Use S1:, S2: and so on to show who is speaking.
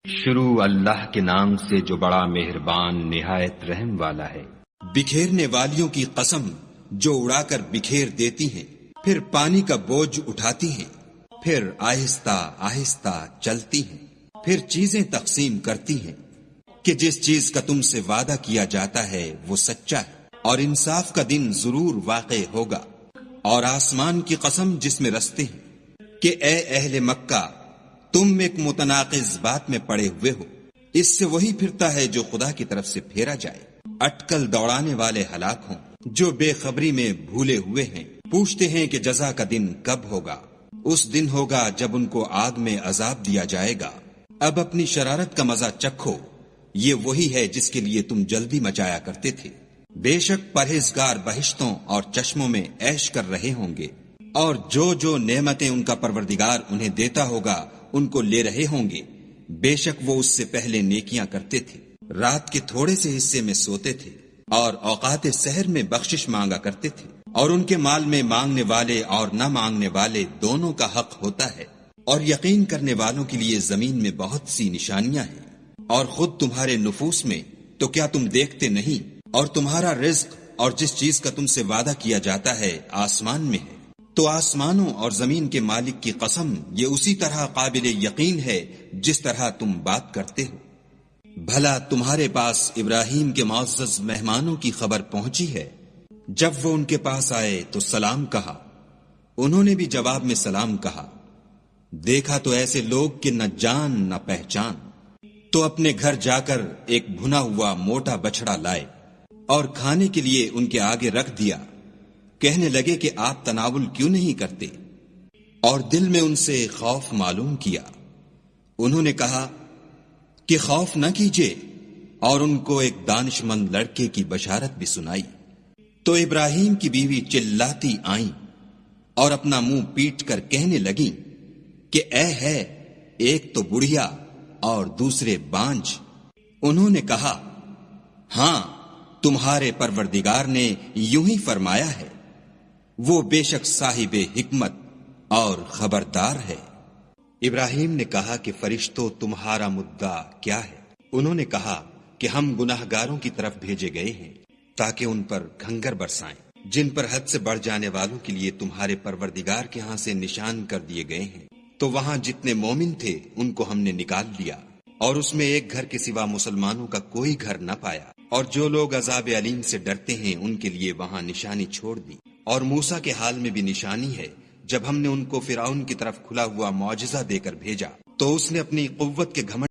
S1: شروع اللہ کے نام سے جو بڑا مہربان نہایت رحم والا ہے۔
S2: بکھیرنے والیوں کی قسم جو اڑا کر بکھیر دیتی ہیں، پھر پانی کا بوجھ اٹھاتی ہیں، پھر آہستہ آہستہ چلتی ہیں، پھر چیزیں تقسیم کرتی ہیں کہ جس چیز کا تم سے وعدہ کیا جاتا ہے وہ سچا ہے اور انصاف کا دن ضرور واقع ہوگا۔ اور آسمان کی قسم جس میں رستے ہیں کہ اے اہل مکہ، تم ایک متناقض بات میں پڑے ہوئے ہو، اس سے وہی پھرتا ہے جو خدا کی طرف سے پھیرا جائے۔ اٹکل دوڑانے والے ہلاک ہوں جو بے خبری میں بھولے ہوئے ہیں، پوچھتے ہیں کہ جزا کا دن کب ہوگا۔ اس دن ہوگا جب ان کو آگ میں عذاب دیا جائے گا۔ اب اپنی شرارت کا مزہ چکھو، یہ وہی ہے جس کے لیے تم جلدی مچایا کرتے تھے۔ بے شک پرہیزگار بہشتوں اور چشموں میں عیش کر رہے ہوں گے، اور جو نعمتیں ان کا پروردگار انہیں دیتا ہوگا ان کو لے رہے ہوں گے۔ بے شک وہ اس سے پہلے نیکیاں کرتے تھے، رات کے تھوڑے سے حصے میں سوتے تھے اور اوقات سحر میں بخشش مانگا کرتے تھے، اور ان کے مال میں مانگنے والے اور نہ مانگنے والے دونوں کا حق ہوتا ہے۔ اور یقین کرنے والوں کے لیے زمین میں بہت سی نشانیاں ہیں، اور خود تمہارے نفوس میں تو کیا تم دیکھتے نہیں؟ اور تمہارا رزق اور جس چیز کا تم سے وعدہ کیا جاتا ہے آسمان میں ہے، تو آسمانوں اور زمین کے مالک کی قسم یہ اسی طرح قابل یقین ہے جس طرح تم بات کرتے ہو۔ بھلا تمہارے پاس ابراہیم کے معزز مہمانوں کی خبر پہنچی ہے؟ جب وہ ان کے پاس آئے تو سلام کہا، انہوں نے بھی جواب میں سلام کہا۔ دیکھا تو ایسے لوگ کہ نہ جان نہ پہچان، تو اپنے گھر جا کر ایک بھنا ہوا موٹا بچڑا لائے اور کھانے کے لیے ان کے آگے رکھ دیا۔ کہنے لگے کہ آپ تناول کیوں نہیں کرتے؟ اور دل میں ان سے خوف معلوم کیا۔ انہوں نے کہا کہ خوف نہ کیجیے، اور ان کو ایک دانش مند لڑکے کی بشارت بھی سنائی۔ تو ابراہیم کی بیوی چلاتی آئیں اور اپنا منہ پیٹ کر کہنے لگیں کہ اے ہے، ایک تو بڑھیا اور دوسرے بانجھ۔ انہوں نے کہا، ہاں، تمہارے پروردگار نے یوں ہی فرمایا ہے، وہ بے شک صاحب حکمت اور خبردار ہے۔ ابراہیم نے کہا کہ فرشتوں، تمہارا مدعا کیا ہے؟ انہوں نے کہا کہ ہم گناہگاروں کی طرف بھیجے گئے ہیں تاکہ ان پر گھنگر برسائیں، جن پر حد سے بڑھ جانے والوں کے لیے تمہارے پروردگار کے ہاں سے نشان کر دیے گئے ہیں۔ تو وہاں جتنے مومن تھے ان کو ہم نے نکال لیا، اور اس میں ایک گھر کے سوا مسلمانوں کا کوئی گھر نہ پایا۔ اور جو لوگ عذاب علیم سے ڈرتے ہیں ان کے لیے وہاں نشانی چھوڑ دی۔ اور موسیٰ کے حال میں بھی نشانی ہے، جب ہم نے ان کو فرعون کی طرف کھلا ہوا معجزہ دے کر بھیجا تو اس نے اپنی قوت کے گھمنڈ